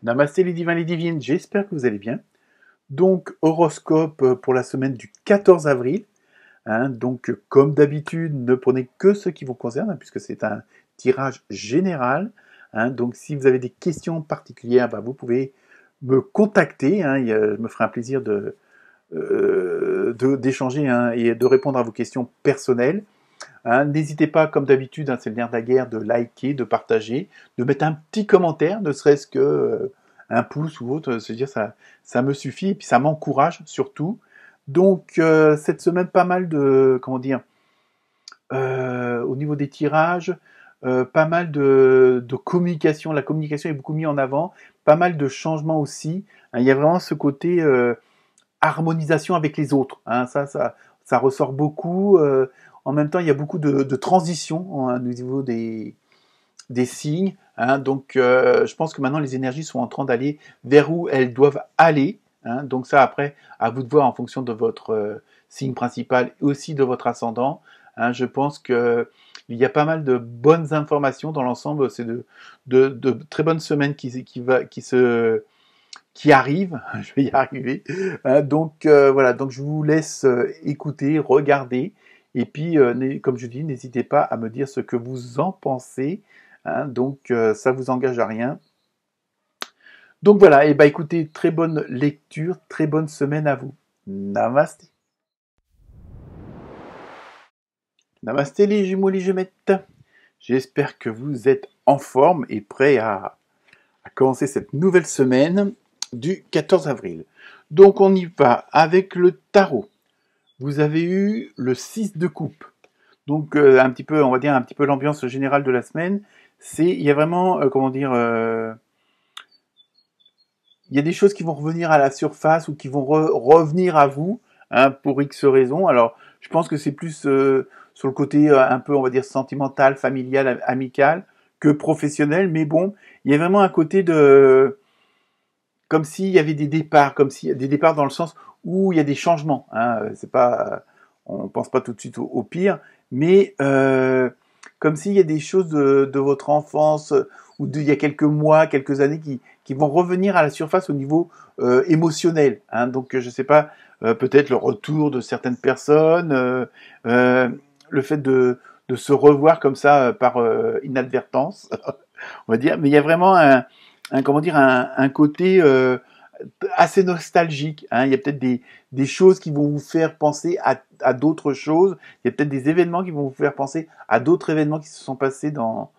Namasté les divins, les divines, j'espère que vous allez bien. Donc, horoscope pour la semaine du 14 avril. Donc, comme d'habitude, ne prenez que ce qui vous concerne, puisque c'est un tirage général. Donc, si vous avez des questions particulières, vous pouvez me contacter. Je me ferai un plaisir d'échanger et de répondre à vos questions personnelles. N'hésitez pas, comme d'habitude, c'est le nerf de la guerre, de liker, de partager, de mettre un petit commentaire, ne serait-ce que un pouce ou autre, se dire ça me suffit, et puis ça m'encourage surtout. Donc cette semaine, pas mal de, au niveau des tirages, pas mal de communication. La communication est beaucoup mise en avant, pas mal de changements aussi. Il y a vraiment ce côté harmonisation avec les autres. Ça ressort beaucoup. En même temps, il y a beaucoup de transitions au niveau des signes. Donc, je pense que maintenant, les énergies sont en train d'aller vers où elles doivent aller. Donc ça, après, à vous de voir en fonction de votre signe principal et aussi de votre ascendant. Je pense que il y a pas mal de bonnes informations dans l'ensemble. C'est de très bonnes semaines qui arrive, je vais y arriver. Donc voilà, donc je vous laisse écouter, regarder, et puis comme je dis, n'hésitez pas à me dire ce que vous en pensez. Donc ça vous engage à rien. Donc voilà, et écoutez, très bonne lecture, très bonne semaine à vous. Namasté. Namasté les jumeaux, les jumettes. J'espère que vous êtes en forme et prêts à commencer cette nouvelle semaine du 14 avril. Donc on y va avec le tarot. Vous avez eu le 6 de coupe. Donc un petit peu, on va dire un petit peu l'ambiance générale de la semaine. Il y a vraiment, il y a des choses qui vont revenir à la surface ou qui vont revenir à vous pour X raisons. Alors je pense que c'est plus sur le côté un peu, on va dire, sentimental, familial, amical que professionnel. Mais bon, il y a vraiment un côté de comme s'il y avait des départs, des départs dans le sens où il y a des changements. C'est pas, on pense pas tout de suite au pire, mais comme s'il y a des choses de votre enfance ou d'il y a quelques mois, quelques années qui vont revenir à la surface au niveau émotionnel. Donc je sais pas, peut-être le retour de certaines personnes, le fait de se revoir comme ça par inadvertance, on va dire. Mais il y a vraiment un côté assez nostalgique. Il y a peut-être des choses qui vont vous faire penser à d'autres choses. Il y a peut-être des événements qui vont vous faire penser à d'autres événements qui se sont passés dans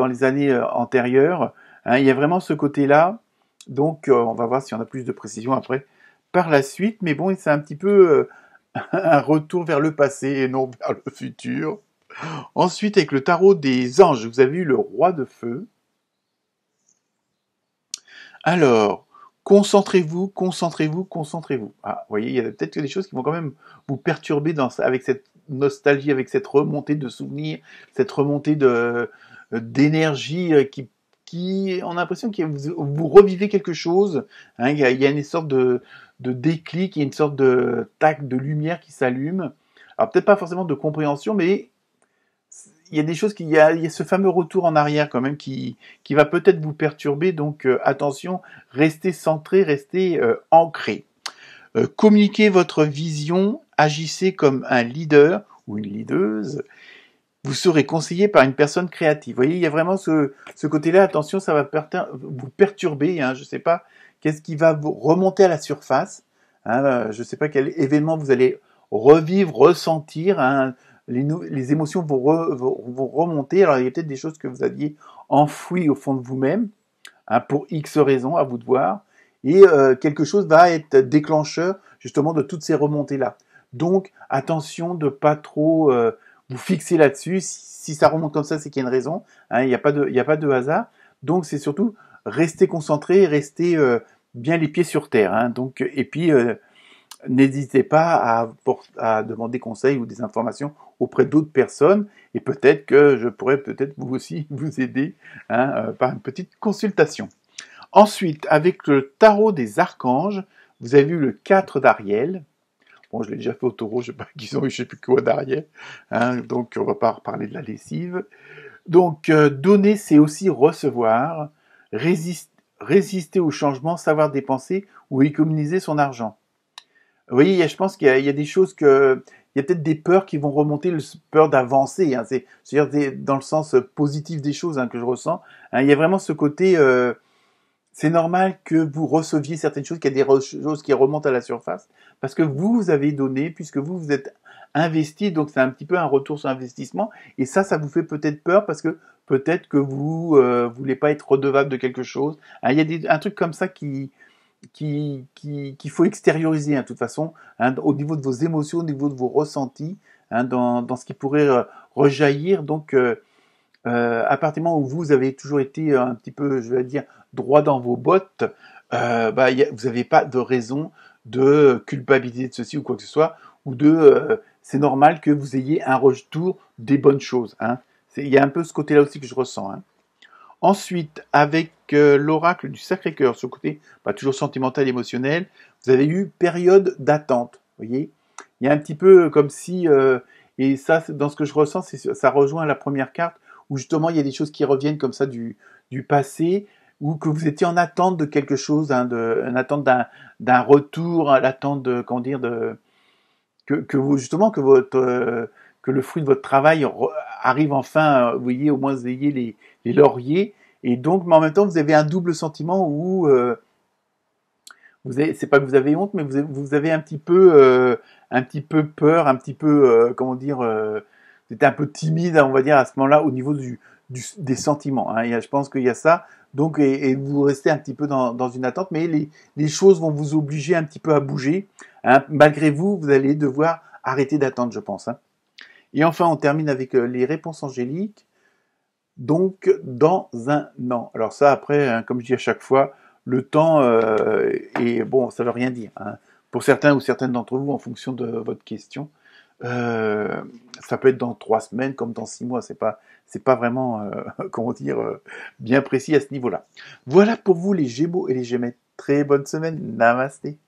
les années antérieures. Il y a vraiment ce côté-là. Donc, on va voir si on a plus de précision après par la suite. Mais bon, c'est un petit peu un retour vers le passé et non vers le futur. Ensuite, avec le tarot des anges, vous avez eu le roi de feu. Alors, concentrez-vous, concentrez-vous, concentrez-vous. Vous voyez, il y a peut-être des choses qui vont quand même vous perturber avec cette nostalgie, avec cette remontée de souvenirs, cette remontée d'énergie qui on a l'impression que vous revivez quelque chose. Il y a une sorte de déclic, il y a une sorte de tac de lumière qui s'allume. Alors peut-être pas forcément de compréhension, mais il y a des choses il y a ce fameux retour en arrière quand même qui va peut-être vous perturber. Donc attention, restez centré, restez ancré. Communiquez votre vision, agissez comme un leader ou une leaduse. Vous serez conseillé par une personne créative. Vous voyez, il y a vraiment ce côté-là. Attention, ça va vous perturber. Je ne sais pas qu'est-ce qui va vous remonter à la surface. Je ne sais pas quel événement vous allez revivre, ressentir. Les émotions vont remonter. Alors, il y a peut-être des choses que vous aviez enfouies au fond de vous-même, pour X raisons, à vous de voir. Et quelque chose va être déclencheur, justement, de toutes ces remontées-là. Donc, attention de pas trop vous fixer là-dessus. Si ça remonte comme ça, c'est qu'il y a une raison. Il n'y a pas de hasard. Donc, c'est surtout rester concentré, rester bien les pieds sur terre. Donc, et puis, n'hésitez pas à demander conseil ou des informations auprès d'autres personnes, et peut-être que je pourrais peut-être vous aussi vous aider par une petite consultation. Ensuite, avec le tarot des archanges, vous avez vu le 4 d'Ariel. Bon, je l'ai déjà fait au taureau, je sais pas qu'ils ont eu je sais plus quoi d'Ariel. Donc, on va pas reparler de la lessive. Donc, donner, c'est aussi recevoir. résister au changement, savoir dépenser ou économiser son argent. Vous voyez, je pense qu'il y a des choses que, il y a peut-être des peurs qui vont remonter, peur d'avancer. Hein, c'est-à-dire dans le sens positif des choses que je ressens. Hein, il y a vraiment ce côté, c'est normal que vous receviez certaines choses, qu'il y a des choses qui remontent à la surface, parce que vous avez donné, puisque vous êtes investi, donc c'est un petit peu un retour sur investissement. Et ça vous fait peut-être peur, parce que peut-être que vous voulez pas être redevable de quelque chose. Hein, il y a un truc comme ça qu'il faut extérioriser, de toute façon, au niveau de vos émotions, au niveau de vos ressentis, dans ce qui pourrait rejaillir. Donc, à partir du moment où vous avez toujours été un petit peu, je vais dire, droit dans vos bottes, vous n'avez pas de raison de culpabiliser de ceci ou quoi que ce soit, ou c'est normal que vous ayez un retour des bonnes choses. Il y a un peu ce côté-là aussi que je ressens. Ensuite, avec l'oracle du Sacré-Cœur, ce côté toujours sentimental, émotionnel, vous avez eu période d'attente. Vous voyez, il y a un petit peu comme si, et ça, dans ce que je ressens, ça rejoint la première carte, où justement il y a des choses qui reviennent comme ça du passé, ou que vous étiez en attente de quelque chose, en attente d'un retour, à l'attente de, comment dire, que vous, justement, que le fruit de votre travail arrive enfin, vous voyez, au moins vous ayez les lauriers, et donc, mais en même temps, vous avez un double sentiment où c'est pas que vous avez honte, mais vous avez un petit peu peur, un petit peu, comment dire, vous êtes un peu timide, on va dire, à ce moment-là, au niveau des sentiments. Je pense qu'il y a ça. Donc, et vous restez un petit peu dans une attente, mais les choses vont vous obliger un petit peu à bouger. Malgré vous, vous allez devoir arrêter d'attendre, je pense. Et enfin, on termine avec les réponses angéliques. Donc, dans un an. Alors ça, après, comme je dis à chaque fois, le temps est bon, ça veut rien dire. Pour certains ou certaines d'entre vous, en fonction de votre question, ça peut être dans 3 semaines comme dans 6 mois. C'est pas vraiment, comment dire, bien précis à ce niveau-là. Voilà pour vous les Gémeaux et les Gémettes. Très bonne semaine. Namasté.